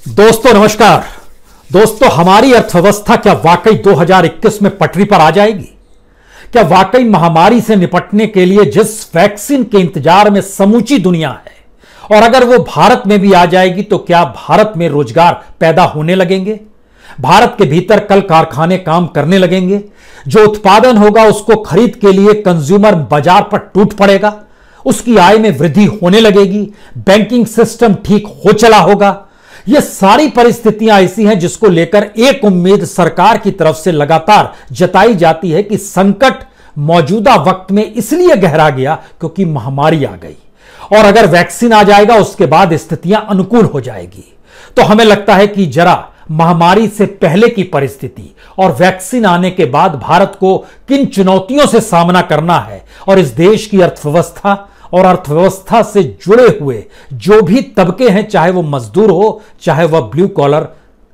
दोस्तों नमस्कार। दोस्तों, हमारी अर्थव्यवस्था क्या वाकई 2021 में पटरी पर आ जाएगी? क्या वाकई महामारी से निपटने के लिए जिस वैक्सीन के इंतजार में समूची दुनिया है, और अगर वो भारत में भी आ जाएगी तो क्या भारत में रोजगार पैदा होने लगेंगे? भारत के भीतर कल कारखाने काम करने लगेंगे? जो उत्पादन होगा उसको खरीद के लिए कंज्यूमर बाजार पर टूट पड़ेगा, उसकी आय में वृद्धि होने लगेगी, बैंकिंग सिस्टम ठीक हो चला होगा। ये सारी परिस्थितियां ऐसी हैं जिसको लेकर एक उम्मीद सरकार की तरफ से लगातार जताई जाती है कि संकट मौजूदा वक्त में इसलिए गहरा गया क्योंकि महामारी आ गई, और अगर वैक्सीन आ जाएगा उसके बाद स्थितियां अनुकूल हो जाएगी। तो हमें लगता है कि जरा महामारी से पहले की परिस्थिति और वैक्सीन आने के बाद भारत को किन चुनौतियों से सामना करना है, और इस देश की अर्थव्यवस्था और अर्थव्यवस्था से जुड़े हुए जो भी तबके हैं, चाहे वो मजदूर हो, चाहे वह ब्लू कॉलर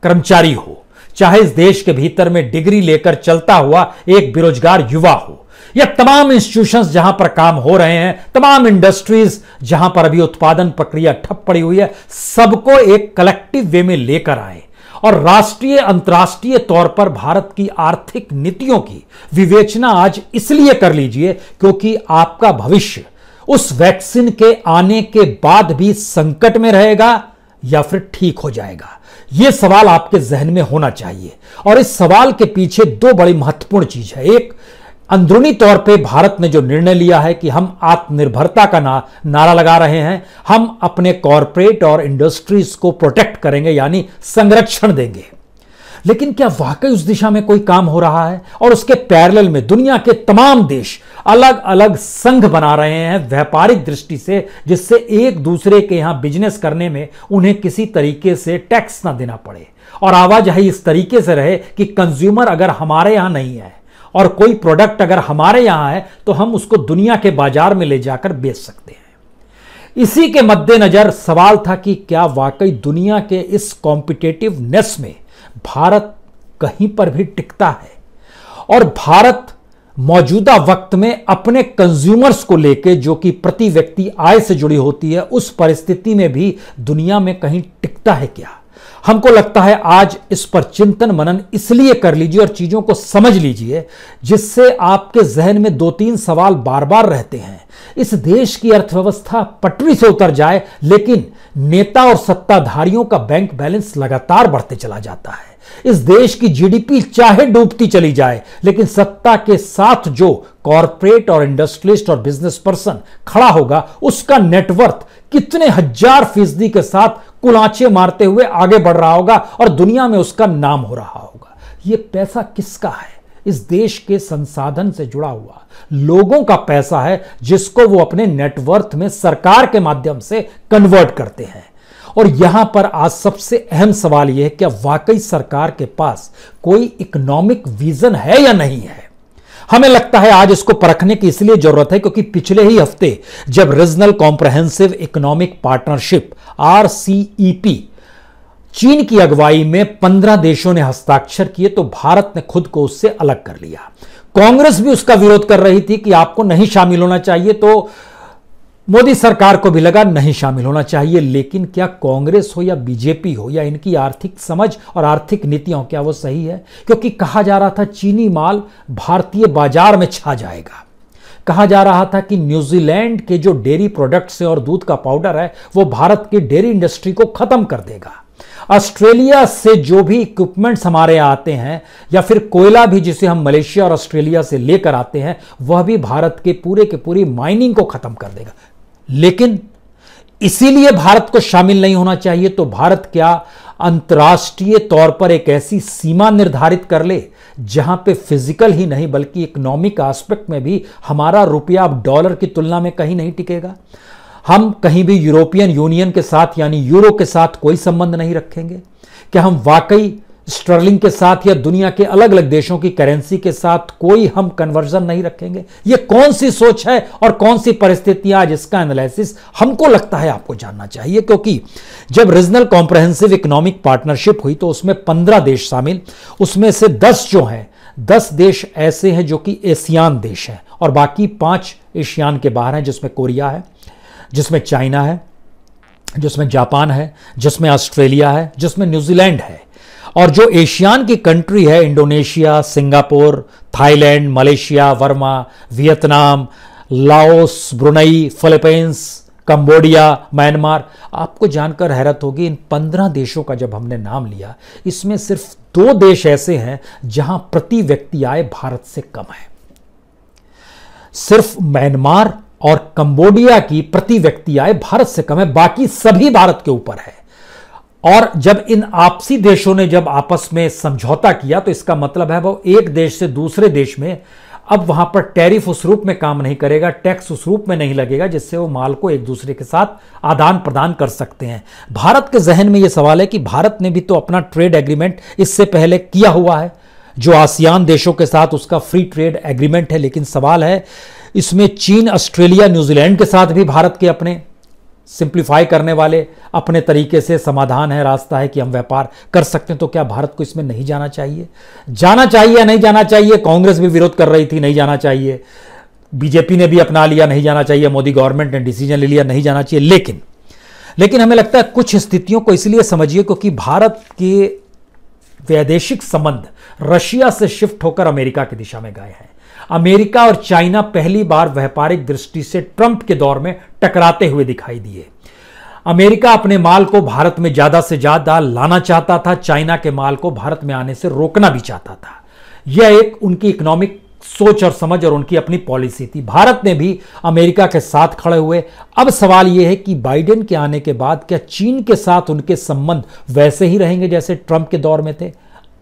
कर्मचारी हो, चाहे इस देश के भीतर में डिग्री लेकर चलता हुआ एक बेरोजगार युवा हो, या तमाम इंस्टीट्यूशंस जहां पर काम हो रहे हैं, तमाम इंडस्ट्रीज जहां पर अभी उत्पादन प्रक्रिया ठप पड़ी हुई है, सबको एक कलेक्टिव वे में लेकर आए और राष्ट्रीय अंतर्राष्ट्रीय तौर पर भारत की आर्थिक नीतियों की विवेचना आज इसलिए कर लीजिए क्योंकि आपका भविष्य उस वैक्सीन के आने के बाद भी संकट में रहेगा या फिर ठीक हो जाएगा। यह सवाल आपके जहन में होना चाहिए, और इस सवाल के पीछे दो बड़ी महत्वपूर्ण चीज है। एक, अंदरूनी तौर पे भारत ने जो निर्णय लिया है कि हम आत्मनिर्भरता का नारा लगा रहे हैं, हम अपने कॉरपोरेट और इंडस्ट्रीज को प्रोटेक्ट करेंगे, यानी संरक्षण देंगे। लेकिन क्या वाकई उस दिशा में कोई काम हो रहा है? और उसके पैरेलल में दुनिया के तमाम देश अलग अलग संघ बना रहे हैं व्यापारिक दृष्टि से, जिससे एक दूसरे के यहां बिजनेस करने में उन्हें किसी तरीके से टैक्स ना देना पड़े, और आवाजाही इस तरीके से रहे कि कंज्यूमर अगर हमारे यहां नहीं है और कोई प्रोडक्ट अगर हमारे यहां है तो हम उसको दुनिया के बाजार में ले जाकर बेच सकते हैं। इसी के मद्देनजर सवाल था कि क्या वाकई दुनिया के इस कॉम्पिटिटिवनेस में भारत कहीं पर भी टिकता है, और भारत मौजूदा वक्त में अपने कंज्यूमर्स को लेकर, जो कि प्रति व्यक्ति आय से जुड़ी होती है, उस परिस्थिति में भी दुनिया में कहीं टिकता है क्या? हमको लगता है आज इस पर चिंतन मनन इसलिए कर लीजिए और चीजों को समझ लीजिए जिससे आपके जहन में दो तीन सवाल बार बार रहते हैं। इस देश की अर्थव्यवस्था पटरी से उतर जाए, लेकिन नेता और सत्ताधारियों का बैंक बैलेंस लगातार बढ़ते चला जाता है। इस देश की जीडीपी चाहे डूबती चली जाए, लेकिन सत्ता के साथ जो कॉरपोरेट और इंडस्ट्रियलिस्ट और बिजनेस पर्सन खड़ा होगा, उसका नेटवर्थ कितने हजार फीसदी के साथ कुलांचे मारते हुए आगे बढ़ रहा होगा और दुनिया में उसका नाम हो रहा होगा। यह पैसा किसका है? इस देश के संसाधन से जुड़ा हुआ लोगों का पैसा है, जिसको वो अपने नेटवर्थ में सरकार के माध्यम से कन्वर्ट करते हैं। और यहां पर आज सबसे अहम सवाल यह है, क्या वाकई सरकार के पास कोई इकोनॉमिक विजन है या नहीं है? हमें लगता है आज इसको परखने की इसलिए जरूरत है क्योंकि पिछले ही हफ्ते जब regional comprehensive economic partnership RCEP चीन की अगुवाई में 15 देशों ने हस्ताक्षर किए, तो भारत ने खुद को उससे अलग कर लिया। कांग्रेस भी उसका विरोध कर रही थी कि आपको नहीं शामिल होना चाहिए, तो मोदी सरकार को भी लगा नहीं शामिल होना चाहिए। लेकिन क्या कांग्रेस हो या बीजेपी हो या इनकी आर्थिक समझ और आर्थिक नीतियां, क्या वो सही है? क्योंकि कहा जा रहा था चीनी माल भारतीय बाजार में छा जाएगा। कहा जा रहा था कि न्यूजीलैंड के जो डेयरी प्रोडक्ट्स हैं और दूध का पाउडर है, वो भारत की डेयरी इंडस्ट्री को खत्म कर देगा। ऑस्ट्रेलिया से जो भी इक्विपमेंट्स हमारे यहाँ आते हैं, या फिर कोयला भी जिसे हम मलेशिया और ऑस्ट्रेलिया से लेकर आते हैं, वह भी भारत के पूरी माइनिंग को खत्म कर देगा। लेकिन इसीलिए भारत को शामिल नहीं होना चाहिए, तो भारत क्या अंतर्राष्ट्रीय तौर पर एक ऐसी सीमा निर्धारित कर ले जहां पे फिजिकल ही नहीं बल्कि इकोनॉमिक एस्पेक्ट में भी हमारा रुपया अब डॉलर की तुलना में कहीं नहीं टिकेगा? हम कहीं भी यूरोपियन यूनियन के साथ यानी यूरो के साथ कोई संबंध नहीं रखेंगे? क्या हम वाकई स्टर्लिंग के साथ या दुनिया के अलग अलग देशों की करेंसी के साथ कोई हम कन्वर्जन नहीं रखेंगे? ये कौन सी सोच है और कौन सी परिस्थितियां? आज इसका एनालिसिस हमको लगता है आपको जानना चाहिए, क्योंकि जब रीजनल कॉम्प्रहेंसिव इकोनॉमिक पार्टनरशिप हुई तो उसमें 15 देश शामिल, उसमें से 10 जो हैं, 10 देश ऐसे हैं जो कि एशियान देश हैं, और बाकी 5 एशियान के बाहर हैं, जिसमें कोरिया है, जिसमें चाइना है, जिसमें जापान है, जिसमें ऑस्ट्रेलिया है, जिसमें न्यूजीलैंड है, और जो एशियान की कंट्री है Indonesia, Singapore, Thailand, Malaysia, Verma, Vietnam, Laos, Brunei, Philippines, Cambodia, Myanmar. आपको जानकर हैरत होगी, इन 15 देशों का जब हमने नाम लिया, इसमें सिर्फ 2 देश ऐसे हैं जहां प्रति व्यक्ति आय भारत से कम है। सिर्फ म्यांमार और कंबोडिया की प्रति व्यक्ति आय भारत से कम है, बाकी सभी भारत के ऊपर है। और जब इन आपसी देशों ने जब आपस में समझौता किया तो इसका मतलब है वो एक देश से दूसरे देश में अब वहां पर टैरिफ उस रूप में काम नहीं करेगा, टैक्स उस रूप में नहीं लगेगा जिससे वो माल को एक दूसरे के साथ आदान प्रदान कर सकते हैं। भारत के जहन में यह सवाल है कि भारत ने भी तो अपना ट्रेड एग्रीमेंट इससे पहले किया हुआ है, जो आसियान देशों के साथ उसका फ्री ट्रेड एग्रीमेंट है। लेकिन सवाल है, इसमें चीन, ऑस्ट्रेलिया, न्यूजीलैंड के साथ भी भारत के अपने सिंप्लीफाई करने वाले अपने तरीके से समाधान है, रास्ता है कि हम व्यापार कर सकते हैं। तो क्या भारत को इसमें नहीं जाना चाहिए? जाना चाहिए या नहीं जाना चाहिए? कांग्रेस भी विरोध कर रही थी, नहीं जाना चाहिए। बीजेपी ने भी अपना लिया, नहीं जाना चाहिए। मोदी गवर्नमेंट ने डिसीजन ले लिया, नहीं जाना चाहिए। लेकिन हमें लगता है कुछ स्थितियों को इसलिए समझिए क्योंकि भारत के वैदेशिक संबंध रशिया से शिफ्ट होकर अमेरिका की दिशा में गए हैं। अमेरिका और चाइना पहली बार व्यापारिक दृष्टि से ट्रंप के दौर में टकराते हुए दिखाई दिए। अमेरिका अपने माल को भारत में ज्यादा से ज्यादा लाना चाहता था, चाइना के माल को भारत में आने से रोकना भी चाहता था। यह एक उनकी इकोनॉमिक सोच और समझ और उनकी अपनी पॉलिसी थी। भारत ने भी अमेरिका के साथ खड़े हुए। अब सवाल यह है कि बाइडेन के आने के बाद क्या चीन के साथ उनके संबंध वैसे ही रहेंगे जैसे ट्रंप के दौर में थे?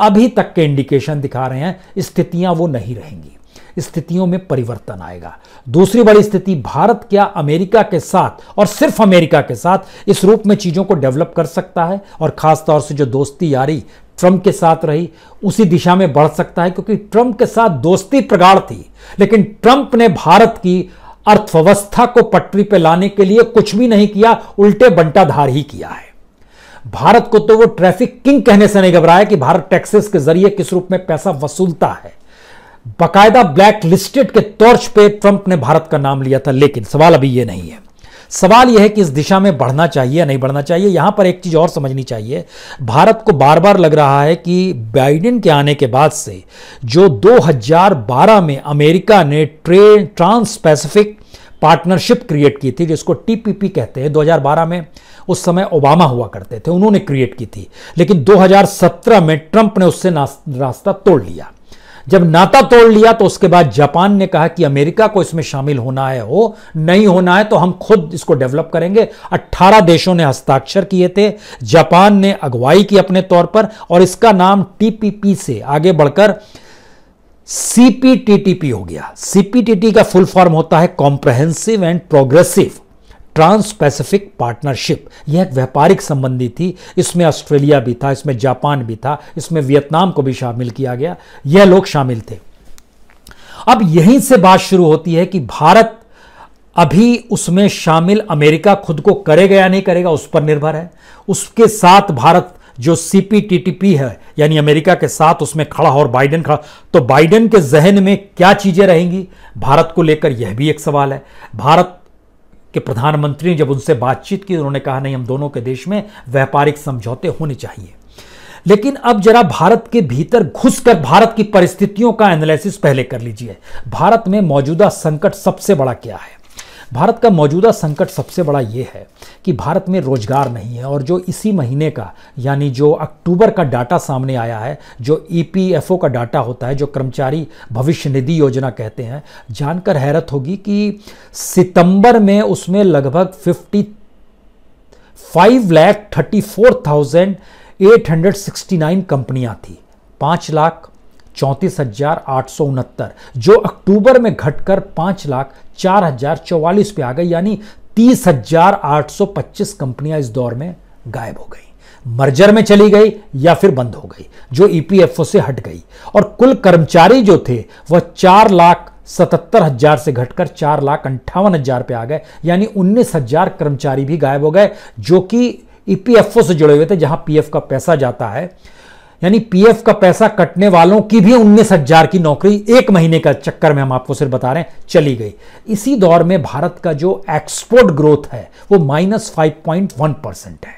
अभी तक के इंडिकेशन दिखा रहे हैं स्थितियां वो नहीं रहेंगी, स्थितियों में परिवर्तन आएगा। दूसरी बड़ी स्थिति, भारत क्या अमेरिका के साथ और सिर्फ अमेरिका के साथ इस रूप में चीजों को डेवलप कर सकता है? और खासतौर से जो दोस्ती यारी ट्रंप के साथ रही उसी दिशा में बढ़ सकता है, क्योंकि ट्रंप के साथ दोस्ती प्रगाढ़ थी, लेकिन ट्रंप ने भारत की अर्थव्यवस्था को पटरी पर लाने के लिए कुछ भी नहीं किया, उल्टे बंटाधार ही किया है। भारत को तो वो ट्रैफिक किंग कहने से नहीं घबराया कि भारत टैक्सेस के जरिए किस रूप में पैसा वसूलता है। बकायदा ब्लैक लिस्टेड के तौर पे ट्रंप ने भारत का नाम लिया था। लेकिन सवाल अभी यह नहीं है, सवाल यह है कि इस दिशा में बढ़ना चाहिए या नहीं बढ़ना चाहिए। यहां पर एक चीज और समझनी चाहिए, भारत को बार बार लग रहा है कि बाइडेन के आने के बाद से जो 2012 में अमेरिका ने ट्रांस पैसिफिक पार्टनरशिप क्रिएट की थी, जिसको टीपीपी कहते हैं, 2012 में उस समय ओबामा हुआ करते थे, उन्होंने क्रिएट की थी। लेकिन 2017 में ट्रंप ने उससे रास्ता तोड़ लिया। जब नाता तोड़ लिया तो उसके बाद जापान ने कहा कि अमेरिका को इसमें शामिल होना है, हो नहीं होना है तो हम खुद इसको डेवलप करेंगे। 18 देशों ने हस्ताक्षर किए थे, जापान ने अगुवाई की अपने तौर पर, और इसका नाम टीपीपी से आगे बढ़कर सीपीटीटीपी हो गया। सीपीटीटी का फुल फॉर्म होता है comprehensive and progressive trans Pacific partnership. यह एक व्यापारिक संबंधी थी, इसमें ऑस्ट्रेलिया भी था, इसमें जापान भी था, इसमें वियतनाम को भी शामिल किया गया, यह लोग शामिल थे। अब यहीं से बात शुरू होती है कि भारत अभी उसमें शामिल अमेरिका खुद को करेगा या नहीं करेगा, उस पर निर्भर है। उसके साथ भारत जो सीपीटीटीपी है यानी अमेरिका के साथ उसमें खड़ा और बाइडेन खड़ा, तो बाइडेन के जहन में क्या चीजें रहेंगी भारत को लेकर, यह भी एक सवाल है। भारत के प्रधानमंत्री ने जब उनसे बातचीत की, उन्होंने कहा नहीं, हम दोनों के देश में व्यापारिक समझौते होने चाहिए। लेकिन अब जरा भारत के भीतर घुसकर भारत की परिस्थितियों का एनालिसिस पहले कर लीजिए। भारत में मौजूदा संकट सबसे बड़ा क्या है? भारत का मौजूदा संकट सबसे बड़ा यह है कि भारत में रोजगार नहीं है। और जो इसी महीने का यानी जो अक्टूबर का डाटा सामने आया है, जो ईपीएफओ का डाटा होता है, जो कर्मचारी भविष्य निधि योजना कहते हैं, जानकर हैरत होगी कि सितंबर में उसमें लगभग 5,34,869 कंपनियां थी, 5,34,869, जो अक्टूबर में घटकर 5,04,044 पे आ गई, यानी 30,825 कंपनियां इस दौर में गायब हो गई, मर्जर में चली गई या फिर बंद हो गई, जो ईपीएफओ से हट गई। और कुल कर्मचारी जो थे वह 4,77,000 से घटकर 4,58,000 पे आ गए, यानी 19,000 कर्मचारी भी गायब हो गए जो कि ईपीएफओ से जुड़े हुए थे, जहां पीएफ का पैसा जाता है। यानी पीएफ का पैसा कटने वालों की भी 19,000 की नौकरी एक महीने का चक्कर में, हम आपको सिर्फ बता रहे हैं, चली गई। इसी दौर में भारत का जो एक्सपोर्ट ग्रोथ है वो -5.1% है,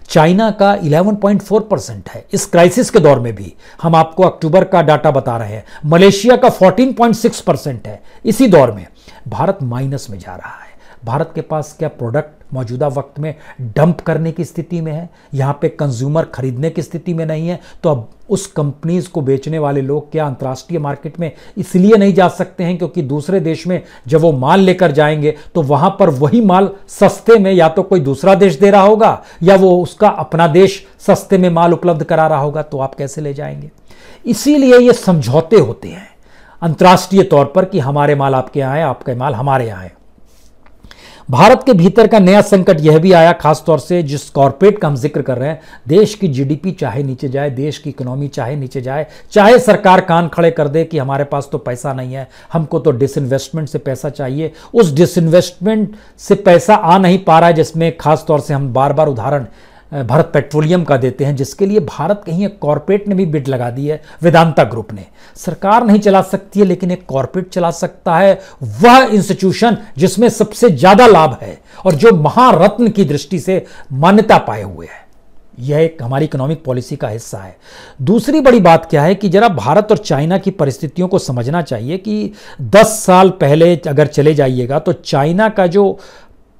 चाइना का 11.4% है। इस क्राइसिस के दौर में भी हम आपको अक्टूबर का डाटा बता रहे हैं, मलेशिया का 14.6% है। इसी दौर में भारत माइनस में जा रहा है। भारत के पास क्या प्रोडक्ट मौजूदा वक्त में डंप करने की स्थिति में है? यहां पे कंज्यूमर खरीदने की स्थिति में नहीं है, तो अब उस कंपनीज को बेचने वाले लोग क्या अंतर्राष्ट्रीय मार्केट में इसलिए नहीं जा सकते हैं क्योंकि दूसरे देश में जब वो माल लेकर जाएंगे तो वहां पर वही माल सस्ते में या तो कोई दूसरा देश दे रहा होगा या वो उसका अपना देश सस्ते में माल उपलब्ध करा रहा होगा, तो आप कैसे ले जाएंगे? इसीलिए ये समझौते होते हैं अंतर्राष्ट्रीय तौर पर कि हमारे माल आपके यहां है, आपके माल हमारे यहां है। भारत के भीतर का नया संकट यह भी आया, खासतौर से जिस कॉर्पोरेट का हम जिक्र कर रहे हैं, देश की जीडीपी चाहे नीचे जाए, देश की इकोनॉमी चाहे नीचे जाए, चाहे सरकार कान खड़े कर दे कि हमारे पास तो पैसा नहीं है, हमको तो डिसइन्वेस्टमेंट से पैसा चाहिए, उस डिसइन्वेस्टमेंट से पैसा आ नहीं पा रहा है, जिसमें खासतौर से हम बार बार उदाहरण भारत पेट्रोलियम का देते हैं, जिसके लिए भारत कहीं एक कॉर्पोरेट ने भी बिड लगा दी है, वेदांता ग्रुप ने। सरकार नहीं चला सकती है लेकिन एक कॉर्पोरेट चला सकता है, वह इंस्टीट्यूशन जिसमें सबसे ज्यादा लाभ है और जो महारत्न की दृष्टि से मान्यता पाए हुए है। यह एक हमारी इकोनॉमिक पॉलिसी का हिस्सा है। दूसरी बड़ी बात क्या है कि जरा भारत और चाइना की परिस्थितियों को समझना चाहिए कि 10 साल पहले अगर चले जाइएगा तो चाइना का जो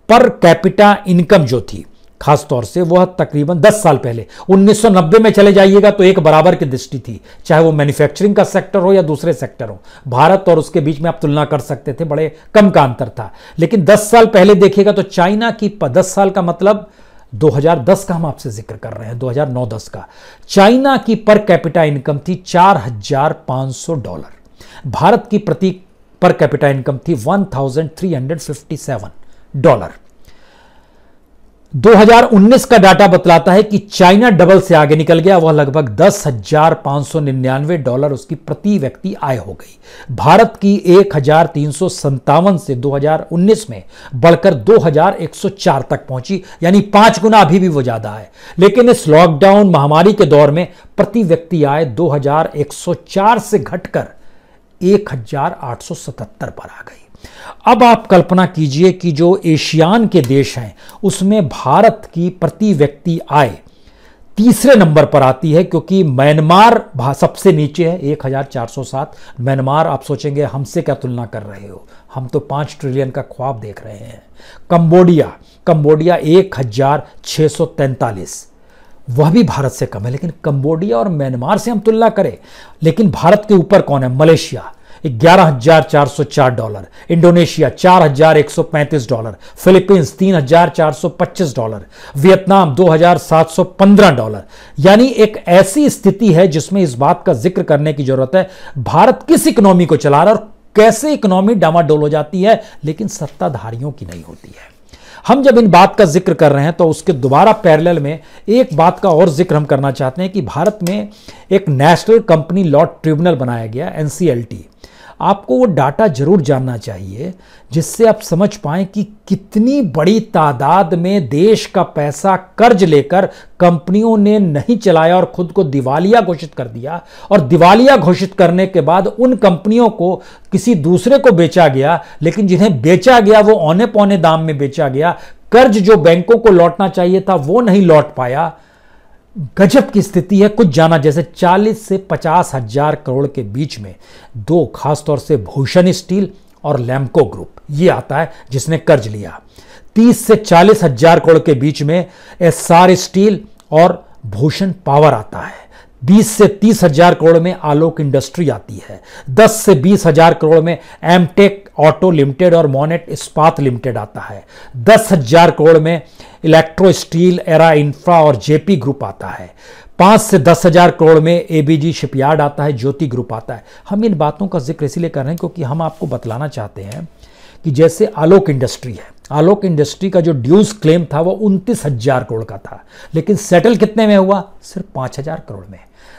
पर कैपिटा इनकम जो थी, खास तौर से वह तकरीबन 10 साल पहले 1990 में चले जाइएगा तो एक बराबर की दृष्टि थी, चाहे वो मैन्युफैक्चरिंग का सेक्टर हो या दूसरे सेक्टर हो। भारत और उसके बीच में आप तुलना कर सकते थे, बड़े कम का अंतर था। लेकिन 10 साल पहले देखिएगा तो चाइना की 10 साल का मतलब 2010 का हम आपसे जिक्र कर रहे हैं, 2009-10 का, चाइना की पर कैपिटा इनकम थी $4,500। भारत की प्रति पर कैपिटा इनकम थी $1,357। 2019 का डाटा बतलाता है कि चाइना डबल से आगे निकल गया, वह लगभग $10,599 उसकी प्रति व्यक्ति आय हो गई। भारत की 1,357 से 2019 में बढ़कर 2,104 तक पहुंची, यानी 5 गुना अभी भी वो ज्यादा है। लेकिन इस लॉकडाउन महामारी के दौर में प्रति व्यक्ति आय 2,104 से घटकर 1,877 पर आ गई। अब आप कल्पना कीजिए कि जो एशियान के देश हैं उसमें भारत की प्रति व्यक्ति आय तीसरे नंबर पर आती है, क्योंकि म्यांमार सबसे नीचे है 1,407। म्यांमार, आप सोचेंगे हमसे क्या तुलना कर रहे हो, हम तो 5 ट्रिलियन का ख्वाब देख रहे हैं। कंबोडिया 1,643, वह भी भारत से कम है। लेकिन कंबोडिया और म्यांमार से हम तुलना करें, लेकिन भारत के ऊपर कौन है? Malaysia $11,404, Indonesia $4,135, Philippines $3,425, Vietnam $2,715। यानी एक ऐसी स्थिति है जिसमें इस बात का जिक्र करने की जरूरत है, भारत किस इकोनॉमी को चला रहा है और कैसे इकोनॉमी डामाडोल हो जाती है, लेकिन सत्ताधारियों की नहीं होती है। हम जब इन बात का जिक्र कर रहे हैं तो उसके दोबारा पैरेलल में एक बात का और जिक्र हम करना चाहते हैं कि भारत में एक नेशनल कंपनी लॉ ट्रिब्यूनल बनाया गया, NCLT। आपको वो डाटा जरूर जानना चाहिए जिससे आप समझ पाएं कि कितनी बड़ी तादाद में देश का पैसा कर्ज लेकर कंपनियों ने नहीं चलाया और खुद को दिवालिया घोषित कर दिया, और दिवालिया घोषित करने के बाद उन कंपनियों को किसी दूसरे को बेचा गया, लेकिन जिन्हें बेचा गया वो औने पौने दाम में बेचा गया। कर्ज जो बैंकों को लौटना चाहिए था वो नहीं लौट पाया। गजब की स्थिति है। कुछ जाना जैसे 40 से 50 हजार करोड़ के बीच में दो, खासतौर से भूषण स्टील और लैम्को ग्रुप, ये आता है जिसने कर्ज लिया। 30 से 40 हजार करोड़ के बीच में एस्सार स्टील और भूषण पावर आता है। 20 से 30 हजार करोड़ में आलोक इंडस्ट्री आती है। 10 से 20 हजार करोड़ में एमटेक ऑटो लिमिटेड और मोनेट इस्पात लिमिटेड आता है। 10,000 करोड़ में इलेक्ट्रो स्टील, एरा इंफ्रा और जेपी ग्रुप आता है। 5 से 10,000 करोड़ में एबीजी शिपयार्ड आता है, ज्योति ग्रुप आता है। हम इन बातों का जिक्र इसलिए कर रहे हैं क्योंकि हम आपको बतलाना चाहते हैं कि जैसे आलोक इंडस्ट्री है, आलोक इंडस्ट्री का जो ड्यूज क्लेम था वो 29,000 करोड़ का था, लेकिन सेटल कितने में हुआ? सिर्फ 5,000 करोड़ में।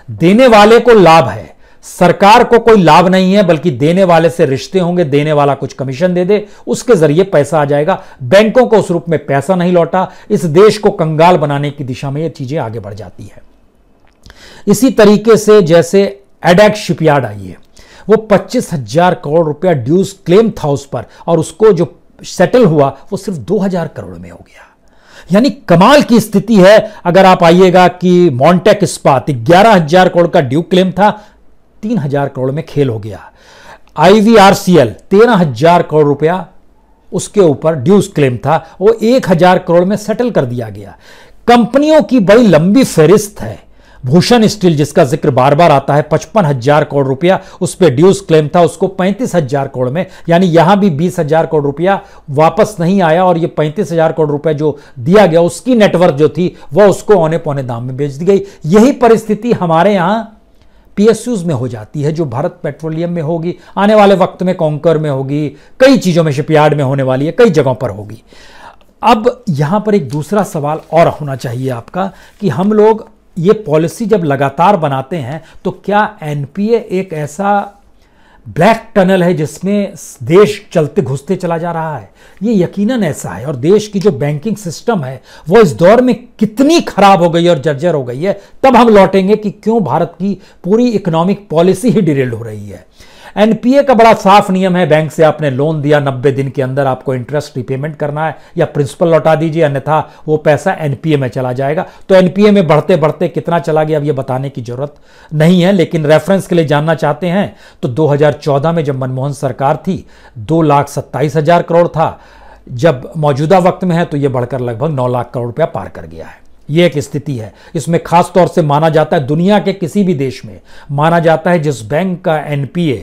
देने वाले को लाभ है, सरकार को कोई लाभ नहीं है, बल्कि देने वाले से रिश्ते होंगे, देने वाला कुछ कमीशन दे दे, उसके जरिए पैसा आ जाएगा। बैंकों को उस रूप में पैसा नहीं लौटा। इस देश को कंगाल बनाने की दिशा में ये चीजें आगे बढ़ जाती है। इसी तरीके से जैसे एडैक शिपयार्ड आई है, वो 25,000 करोड़ रुपया ड्यूज क्लेम था उस पर, और उसको जो सेटल हुआ वो सिर्फ 2,000 करोड़ में हो गया। यानी कमाल की स्थिति है। अगर आप आइएगा कि मॉन्टेक इस्पात 11,000 करोड़ का ड्यू क्लेम था, 3,000 करोड़ में खेल हो गया। IVRCL 13,000 करोड़ रुपया उसके ऊपर ड्यूज क्लेम था, वो 1,000 करोड़ में सेटल कर दिया गया। कंपनियों की बड़ी लंबी फहरिस्त है। भूषण स्टील जिसका जिक्र बार बार आता है, 55,000 करोड़ रुपया उस पर ड्यूज क्लेम था, उसको 35,000 करोड़ में, यानी यहां भी 20,000 करोड़ रुपया वापस नहीं आया, और ये 35,000 करोड़ रुपया जो दिया गया उसकी नेटवर्थ जो थी वह उसको औने पौने दाम में बेच दी गई। यही परिस्थिति हमारे यहां PSUs में हो जाती है, जो भारत पेट्रोलियम में होगी, आने वाले वक्त में कॉन्कर में होगी, कई चीजों में, शिपयार्ड में होने वाली है, कई जगहों पर होगी। अब यहां पर एक दूसरा सवाल और होना चाहिए आपका कि हम लोग ये पॉलिसी जब लगातार बनाते हैं तो क्या NPA एक ऐसा ब्लैक टनल है जिसमें देश चलते घुसते चला जा रहा है? ये यकीनन ऐसा है, और देश की जो बैंकिंग सिस्टम है वो इस दौर में कितनी खराब हो गई और जर्जर हो गई है, तब हम लौटेंगे कि क्यों भारत की पूरी इकोनॉमिक पॉलिसी ही डिरेल्ड हो रही है। NPA का बड़ा साफ नियम है, बैंक से आपने लोन दिया, 90 दिन के अंदर आपको इंटरेस्ट रिपेमेंट करना है या प्रिंसिपल लौटा दीजिए, अन्यथा वो पैसा NPA में चला जाएगा। तो NPA में बढ़ते बढ़ते कितना चला गया अब ये बताने की जरूरत नहीं है, लेकिन रेफरेंस के लिए जानना चाहते हैं तो 2014 में जब मनमोहन सरकार थी 2,27,000 करोड़ था, जब मौजूदा वक्त में है तो ये बढ़कर लगभग 9 लाख करोड़ रुपया पार कर गया है। यह एक स्थिति है। इसमें खास तौर से माना जाता है, दुनिया के किसी भी देश में माना जाता है जिस बैंक का NPA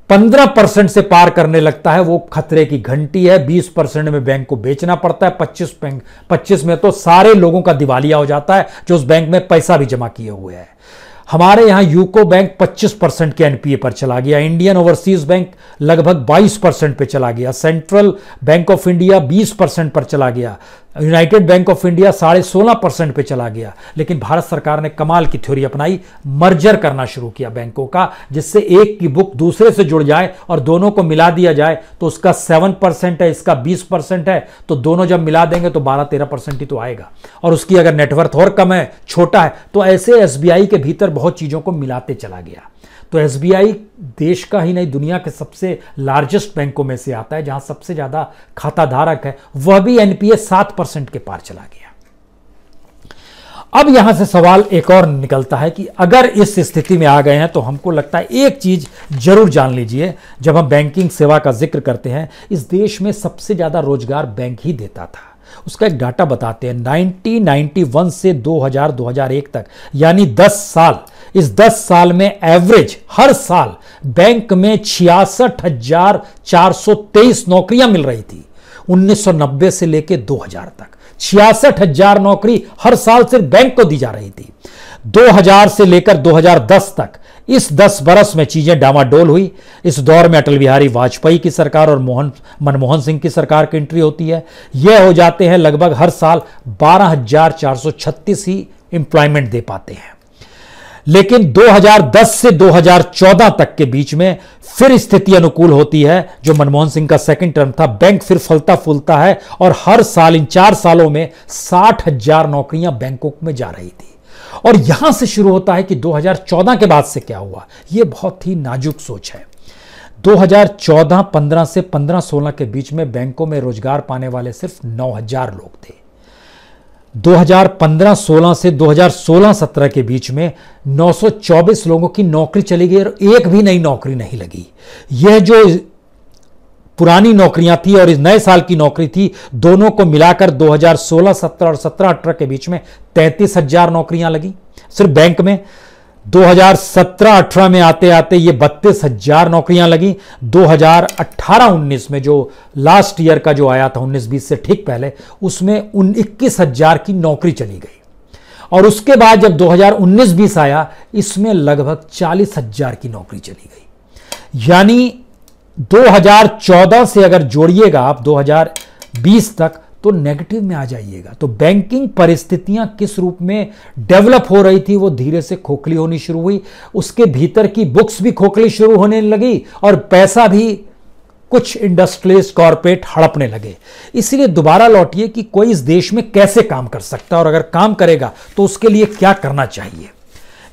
15% से पार करने लगता है वो खतरे की घंटी है। 20% में बैंक को बेचना पड़ता है, 25 में तो सारे लोगों का दिवालिया हो जाता है जो उस बैंक में पैसा भी जमा किए हुए हैं। हमारे यहां यूको बैंक 25% के NPA पर चला गया, इंडियन ओवरसीज बैंक लगभग 22% पे चला गया, सेंट्रल बैंक ऑफ इंडिया 20% पर चला गया, यूनाइटेड बैंक ऑफ इंडिया 16.5% पे चला गया। लेकिन भारत सरकार ने कमाल की थ्योरी अपनाई, मर्जर करना शुरू किया बैंकों का, जिससे एक की बुक दूसरे से जुड़ जाए और दोनों को मिला दिया जाए। तो उसका 7% है, इसका 20% है, तो दोनों जब मिला देंगे तो 12-13% ही तो आएगा। और उसकी अगर नेटवर्थ और कम है, छोटा है, तो ऐसे SBI के भीतर बहुत चीजों को मिलाते चला गया। तो SBI देश का ही नहीं दुनिया के सबसे लार्जेस्ट बैंकों में से आता है, जहां सबसे ज्यादा खाता धारक है, वह भी NPA 7% के पार चला गया। अब यहां से सवाल एक और निकलता है कि अगर इस स्थिति में आ गए हैं तो हमको लगता है एक चीज जरूर जान लीजिए, जब हम बैंकिंग सेवा का जिक्र करते हैं, इस देश में सबसे ज्यादा रोजगार बैंक ही देता था। उसका एक डाटा बताते हैं, 1991 से 2001 तक, यानी 10 साल, इस 10 साल में एवरेज हर साल बैंक में 66,423 नौकरियां मिल रही थी। 1990 से लेकर 2000 तक 66,000 नौकरी हर साल सिर्फ बैंक को दी जा रही थी। 2000 से लेकर 2010 तक इस 10 बरस में चीजें डामाडोल हुई। इस दौर में अटल बिहारी वाजपेयी की सरकार और मनमोहन सिंह की सरकार की एंट्री होती है। यह हो जाते हैं लगभग हर साल 12,436 ही एम्प्लॉयमेंट दे पाते हैं। लेकिन 2010 से 2014 तक के बीच में फिर स्थिति अनुकूल होती है, जो मनमोहन सिंह का सेकंड टर्म था। बैंक फिर फलता फूलता है और हर साल इन 4 सालों में 60,000 नौकरियां बैंकों में जा रही थी। और यहां से शुरू होता है कि 2014 के बाद से क्या हुआ। यह बहुत ही नाजुक सोच है। 2014-15 से 15-16 के बीच में बैंकों में रोजगार पाने वाले सिर्फ 9,000 लोग थे। 2015-16 से 2016-17 के बीच में 924 लोगों की नौकरी चली गई और एक भी नई नौकरी नहीं लगी। यह जो पुरानी नौकरियां थी और इस नए साल की नौकरी थी, दोनों को मिलाकर 2016-17 और 17-18 के बीच में 33,000 नौकरियां लगी सिर्फ बैंक में। 2017-18 में आते आते ये 32,000 नौकरियां लगी। 2018-19 में जो लास्ट ईयर का जो आया था 19-20 से ठीक पहले, उसमें 21,000 की नौकरी चली गई। और उसके बाद जब 2019-20 आया, इसमें लगभग 40,000 की नौकरी चली गई। यानी 2014 से अगर जोड़िएगा आप 2020 तक तो नेगेटिव में आ जाइएगा। तो बैंकिंग परिस्थितियां किस रूप में डेवलप हो रही थी, वो धीरे से खोखली होनी शुरू हुई। उसके भीतर की बुक्स भी खोखली शुरू होने लगी और पैसा भी कुछ इंडस्ट्रियलिस्ट कॉर्पोरेट हड़पने लगे। इसलिए दोबारा लौटिए कि कोई इस देश में कैसे काम कर सकता है और अगर काम करेगा तो उसके लिए क्या करना चाहिए।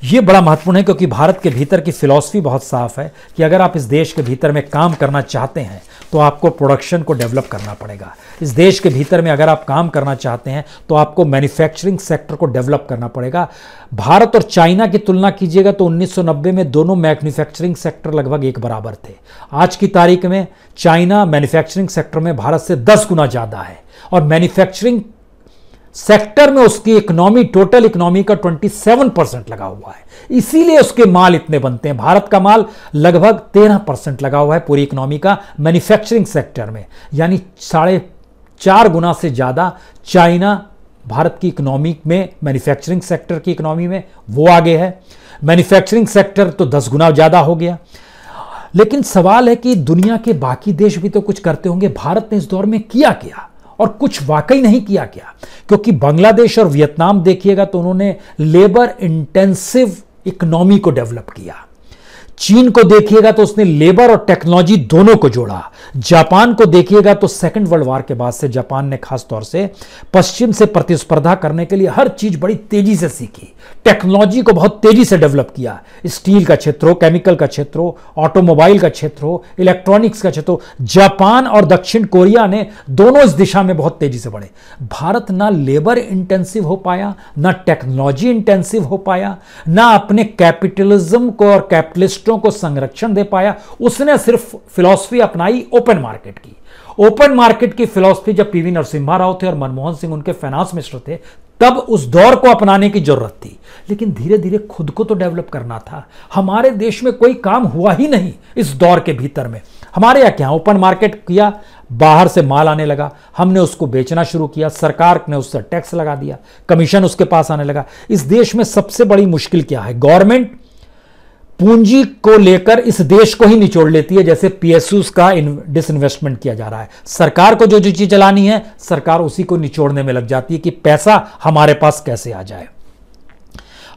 ये बड़ा महत्वपूर्ण है क्योंकि भारत के भीतर की फिलॉसफी बहुत साफ है कि अगर आप इस देश के भीतर में काम करना चाहते हैं तो आपको प्रोडक्शन को डेवलप करना पड़ेगा। इस देश के भीतर में अगर आप काम करना चाहते हैं तो आपको मैन्युफैक्चरिंग सेक्टर को डेवलप करना पड़ेगा। भारत और चाइना की तुलना कीजिएगा तो 1990 में दोनों मैन्युफैक्चरिंग सेक्टर लगभग एक बराबर थे। आज की तारीख में चाइना मैन्युफैक्चरिंग सेक्टर में भारत से 10 गुना ज़्यादा है और मैन्युफैक्चरिंग सेक्टर में उसकी इकोनॉमी, टोटल इकोनॉमी का 27% लगा हुआ है। इसीलिए उसके माल इतने बनते हैं। भारत का माल लगभग 13% लगा हुआ है पूरी इकोनॉमी का मैन्युफैक्चरिंग सेक्टर में, यानी 4.5 गुना से ज़्यादा चाइना भारत की इकोनॉमी में, मैन्युफैक्चरिंग सेक्टर की इकोनॉमी में वो आगे है। मैन्युफैक्चरिंग सेक्टर तो 10 गुना ज़्यादा हो गया। लेकिन सवाल है कि दुनिया के बाकी देश भी तो कुछ करते होंगे, भारत ने इस दौर में किया क्या और कुछ वाकई नहीं किया क्या? क्योंकि बांग्लादेश और वियतनाम देखिएगा तो उन्होंने लेबर इंटेंसिव इकोनॉमी को डेवलप किया। चीन को देखिएगा तो उसने लेबर और टेक्नोलॉजी दोनों को जोड़ा। जापान को देखिएगा तो सेकंड वर्ल्ड वॉर के बाद से जापान ने खास तौर से पश्चिम से प्रतिस्पर्धा करने के लिए हर चीज बड़ी तेजी से सीखी, टेक्नोलॉजी को बहुत तेजी से डेवलप किया। स्टील का क्षेत्र हो, केमिकल का क्षेत्र हो, ऑटोमोबाइल का क्षेत्र हो, इलेक्ट्रॉनिक्स का क्षेत्र हो, जापान और दक्षिण कोरिया ने दोनों इस दिशा में बहुत तेजी से बढ़े। भारत ना लेबर इंटेंसिव हो पाया, ना टेक्नोलॉजी इंटेंसिव हो पाया, ना अपने कैपिटलिज्म को और कैपिटलिस्ट को संरक्षण दे पाया। उसने सिर्फ फिलॉसफी अपनाई ओपन मार्केट की। ओपन मार्केट की फिलॉसफी जब पीवी नरसिम्हा राव थे और मनमोहन सिंह उनके फाइनेंस मिनिस्टर थे तब उस दौर को अपनाने की जरूरत थी। लेकिन धीरे धीरे खुद को तो डेवलप करना था। हमारे देश में कोई काम हुआ ही नहीं इस दौर के भीतर में। हमारे यहां क्या, ओपन मार्केट किया, बाहर से माल आने लगा, हमने उसको बेचना शुरू किया, सरकार ने उससे टैक्स लगा दिया, कमीशन उसके पास आने लगा। इस देश में सबसे बड़ी मुश्किल क्या है? गवर्नमेंट पूंजी को लेकर इस देश को ही निचोड़ लेती है, जैसे पीएसयूज का डिसइन्वेस्टमेंट किया जा रहा है। सरकार को जो चीज चलानी है सरकार उसी को निचोड़ने में लग जाती है कि पैसा हमारे पास कैसे आ जाए।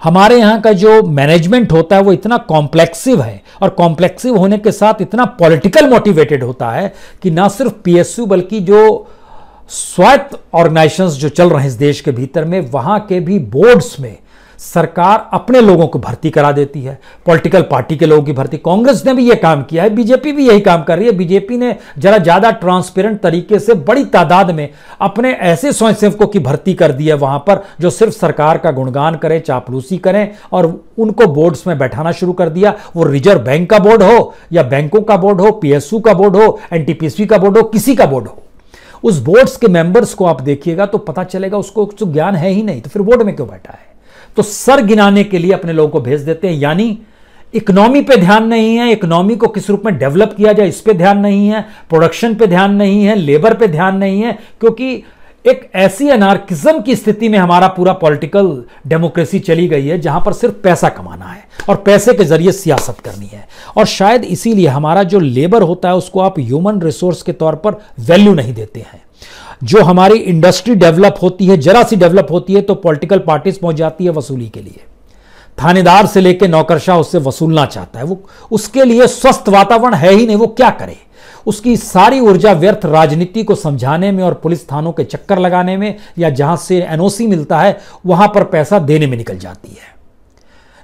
हमारे यहां का जो मैनेजमेंट होता है वो इतना कॉम्प्लेक्सिव है और कॉम्प्लेक्सिव होने के साथ इतना पॉलिटिकल मोटिवेटेड होता है कि ना सिर्फ पीएसयू बल्कि जो स्वायत्त ऑर्गेनाइजेशंस जो चल रहे हैं इस देश के भीतर में, वहां के भी बोर्ड्स में सरकार अपने लोगों को भर्ती करा देती है, पॉलिटिकल पार्टी के लोगों की भर्ती। कांग्रेस ने भी यह काम किया है, बीजेपी भी यही काम कर रही है। बीजेपी ने जरा ज्यादा ट्रांसपेरेंट तरीके से बड़ी तादाद में अपने ऐसे स्वयंसेवकों की भर्ती कर दी है वहां पर जो सिर्फ सरकार का गुणगान करें, चापलूसी करें, और उनको बोर्ड्स में बैठाना शुरू कर दिया। वो रिजर्व बैंक का बोर्ड हो या बैंकों का बोर्ड हो, पीएसयू का बोर्ड हो, एनटीपीसी का बोर्ड हो, किसी का बोर्ड हो, उस बोर्ड्स के मेंबर्स को आप देखिएगा तो पता चलेगा उसको कुछ ज्ञान है ही नहीं, तो फिर बोर्ड में क्यों बैठा है? तो सर गिनाने के लिए अपने लोगों को भेज देते हैं। यानी इकोनॉमी पे ध्यान नहीं है, इकोनॉमी को किस रूप में डेवलप किया जाए इस पे ध्यान नहीं है, प्रोडक्शन पे ध्यान नहीं है, लेबर पे ध्यान नहीं है, क्योंकि एक ऐसी अनार्किज्म की स्थिति में हमारा पूरा पॉलिटिकल डेमोक्रेसी चली गई है जहां पर सिर्फ पैसा कमाना है और पैसे के जरिए सियासत करनी है। और शायद इसीलिए हमारा जो लेबर होता है उसको आप ह्यूमन रिसोर्स के तौर पर वैल्यू नहीं देते हैं। जो हमारी इंडस्ट्री डेवलप होती है, जरा सी डेवलप होती है तो पॉलिटिकल पार्टीज पहुंच जाती है वसूली के लिए। थानेदार से लेकर नौकरशाह उससे वसूलना चाहता है, वो उसके लिए स्वस्थ वातावरण है ही नहीं, वो क्या करे? उसकी सारी ऊर्जा व्यर्थ राजनीति को समझाने में और पुलिस थानों के चक्कर लगाने में, या जहां से एनओसी मिलता है वहां पर पैसा देने में निकल जाती है।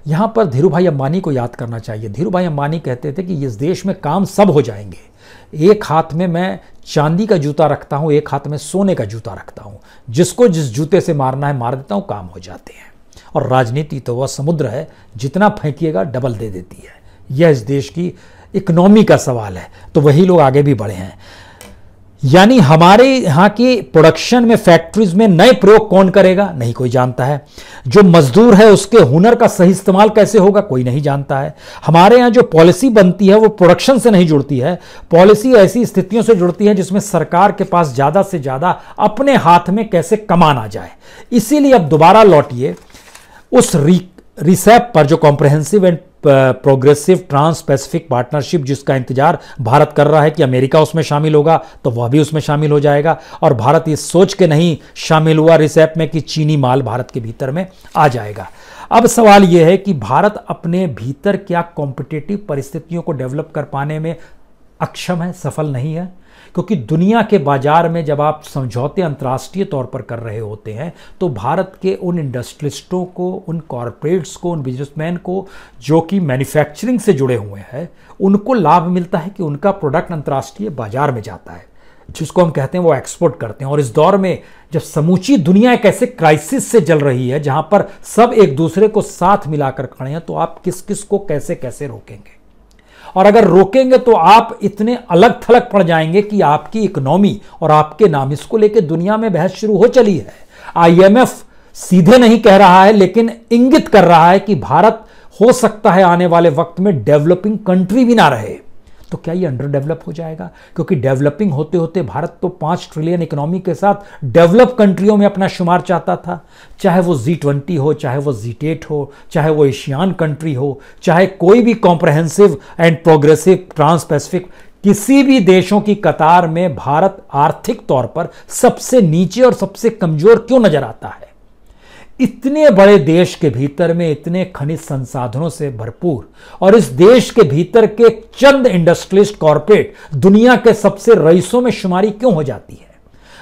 यहां पर धीरूभाई अंबानी को याद करना चाहिए। धीरूभाई अंबानी कहते थे कि इस देश में काम सब हो जाएंगे, एक हाथ में मैं चांदी का जूता रखता हूं, एक हाथ में सोने का जूता रखता हूं, जिसको जिस जूते से मारना है मार देता हूं, काम हो जाते हैं। और राजनीति तो वह समुद्र है, जितना फेंकिएगा डबल दे देती है। यह इस देश की इकोनॉमी का सवाल है, तो वही लोग आगे भी बढ़े हैं। यानी हमारे यहां की प्रोडक्शन में, फैक्ट्रीज में नए प्रयोग कौन करेगा? नहीं कोई जानता है। जो मजदूर है उसके हुनर का सही इस्तेमाल कैसे होगा? कोई नहीं जानता है। हमारे यहां जो पॉलिसी बनती है वो प्रोडक्शन से नहीं जुड़ती है, पॉलिसी ऐसी स्थितियों से जुड़ती है जिसमें सरकार के पास ज्यादा से ज्यादा अपने हाथ में कैसे कमान आ जाए। इसीलिए अब दोबारा लौटिए उस रिसेप पर, जो comprehensive and progressive trans Pacific partnership, जिसका इंतजार भारत कर रहा है कि अमेरिका उसमें शामिल होगा तो वह भी उसमें शामिल हो जाएगा। और भारत ये सोच के नहीं शामिल हुआ रिसेप में कि चीनी माल भारत के भीतर में आ जाएगा। अब सवाल यह है कि भारत अपने भीतर क्या कॉम्पिटिटिव परिस्थितियों को डेवलप कर पाने में अक्षम है, सफल नहीं है? क्योंकि दुनिया के बाजार में जब आप समझौते अंतर्राष्ट्रीय तौर पर कर रहे होते हैं तो भारत के उन इंडस्ट्रियलिस्टों को, उन कॉरपोरेट्स को, उन बिजनेसमैन को जो कि मैन्युफैक्चरिंग से जुड़े हुए हैं, उनको लाभ मिलता है कि उनका प्रोडक्ट अंतर्राष्ट्रीय बाजार में जाता है, जिसको हम कहते हैं वो एक्सपोर्ट करते हैं। और इस दौर में जब समूची दुनिया एक ऐसे क्राइसिस से जल रही है जहां पर सब एक दूसरे को साथ मिलाकर खड़े हैं, तो आप किस किस को कैसे कैसे रोकेंगे? और अगर रोकेंगे तो आप इतने अलग थलग पड़ जाएंगे कि आपकी इकोनॉमी और आपके नाम, इसको लेकर दुनिया में बहस शुरू हो चली है। IMF सीधे नहीं कह रहा है लेकिन इंगित कर रहा है कि भारत हो सकता है आने वाले वक्त में डेवलपिंग कंट्री भी ना रहे। तो क्या ये अंडर डेवलप हो जाएगा? क्योंकि डेवलपिंग होते होते भारत तो 5 ट्रिलियन इकोनॉमी के साथ डेवलप कंट्रियों में अपना शुमार चाहता था, चाहे वो G20 हो, चाहे वो G8 हो, चाहे वो एशियान कंट्री हो, चाहे कोई भी comprehensive and progressive trans Pacific, किसी भी देशों की कतार में भारत आर्थिक तौर पर सबसे नीचे और सबसे कमजोर क्यों नजर आता है? इतने बड़े देश के भीतर में इतने खनिज संसाधनों से भरपूर और इस देश के भीतर के चंद इंडस्ट्रियलिस्ट कॉर्पोरेट दुनिया के सबसे रईसों में शुमारी क्यों हो जाती है?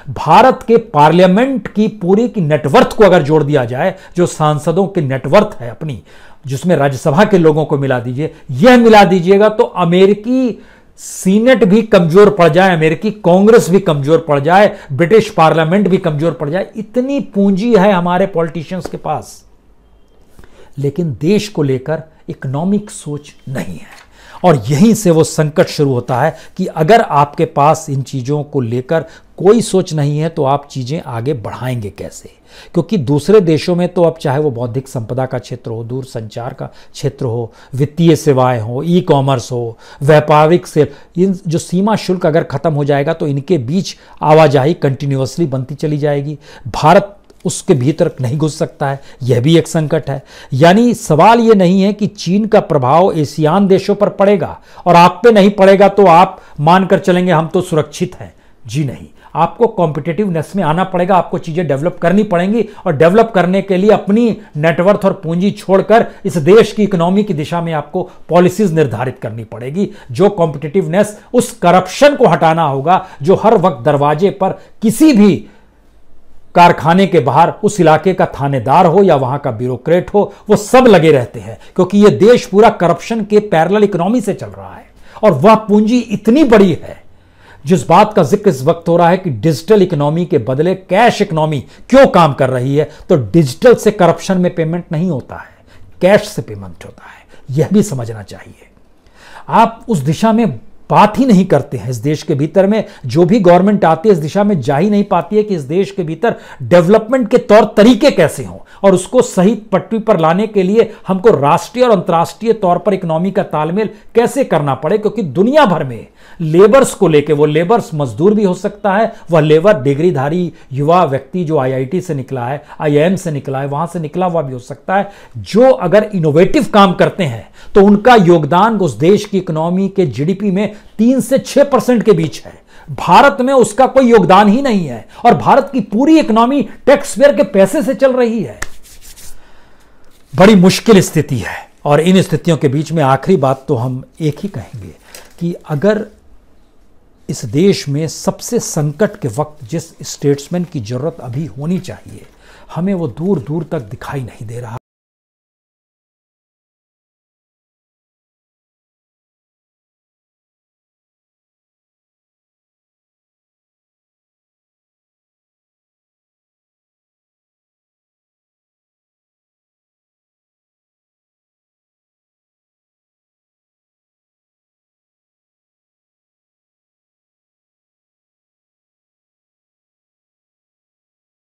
भारत के पार्लियामेंट की पूरी की नेटवर्थ को अगर जोड़ दिया जाए, जो सांसदों की नेटवर्थ है अपनी, जिसमें राज्यसभा के लोगों को मिला दीजिए, यह मिला दीजिएगा तो अमेरिकी सीनेट भी कमजोर पड़ जाए, अमेरिकी कांग्रेस भी कमजोर पड़ जाए, ब्रिटिश पार्लियामेंट भी कमजोर पड़ जाए। इतनी पूंजी है हमारे पॉलिटिशियंस के पास, लेकिन देश को लेकर इकोनॉमिक सोच नहीं है। और यहीं से वो संकट शुरू होता है कि अगर आपके पास इन चीज़ों को लेकर कोई सोच नहीं है तो आप चीज़ें आगे बढ़ाएंगे कैसे? क्योंकि दूसरे देशों में तो अब चाहे वो बौद्धिक संपदा का क्षेत्र हो, दूर संचार का क्षेत्र हो, वित्तीय सेवाएं हो, ई-कॉमर्स हो, व्यापारिक से, इन जो सीमा शुल्क अगर खत्म हो जाएगा तो इनके बीच आवाजाही कंटिन्यूअसली बनती चली जाएगी। भारत उसके भीतर नहीं घुस सकता है, यह भी एक संकट है। यानी सवाल यह नहीं है कि चीन का प्रभाव एशियान देशों पर पड़ेगा और आप पे नहीं पड़ेगा तो आप मानकर चलेंगे हम तो सुरक्षित हैं। जी नहीं, आपको कॉम्पिटिटिवनेस में आना पड़ेगा, आपको चीजें डेवलप करनी पड़ेंगी और डेवलप करने के लिए अपनी नेटवर्थ और पूंजी छोड़कर इस देश की इकोनॉमी की दिशा में आपको पॉलिसीज निर्धारित करनी पड़ेगी। जो कॉम्पिटिटिवनेस, उस करप्शन को हटाना होगा जो हर वक्त दरवाजे पर किसी भी कारखाने के बाहर उस इलाके का थानेदार हो या वहां का ब्यूरोक्रेट हो, वो सब लगे रहते हैं, क्योंकि ये देश पूरा करप्शन के पैरेलल इकोनॉमी से चल रहा है। और वह पूंजी इतनी बड़ी है, जिस बात का जिक्र इस वक्त हो रहा है कि डिजिटल इकोनॉमी के बदले कैश इकोनॉमी क्यों काम कर रही है, तो डिजिटल से करप्शन में पेमेंट नहीं होता है, कैश से पेमेंट होता है। यह भी समझना चाहिए। आप उस दिशा में बात ही नहीं करते हैं। इस देश के भीतर में जो भी गवर्नमेंट आती है इस दिशा में जा ही नहीं पाती है कि इस देश के भीतर डेवलपमेंट के तौर तरीके कैसे हों और उसको सही पटरी पर लाने के लिए हमको राष्ट्रीय और अंतर्राष्ट्रीय तौर पर इकोनॉमी का तालमेल कैसे करना पड़े। क्योंकि दुनिया भर में लेबर्स को लेके, वो लेबर्स मजदूर भी हो सकता है, वह लेबर डिग्रीधारी युवा व्यक्ति जो IIT से निकला है, IIM से निकला है, वहां से निकला हुआ भी हो सकता है, जो अगर इनोवेटिव काम करते हैं तो उनका योगदान उस देश की इकोनॉमी के GDP में 3 से 6% के बीच है। भारत में उसका कोई योगदान ही नहीं है और भारत की पूरी इकोनॉमी टैक्स पेयर के पैसे से चल रही है। बड़ी मुश्किल स्थिति है। और इन स्थितियों के बीच में आखिरी बात तो हम एक ही कहेंगे कि अगर इस देश में सबसे संकट के वक्त जिस स्टेट्समैन की जरूरत अभी होनी चाहिए, हमें वो दूर दूर तक दिखाई नहीं दे रहा।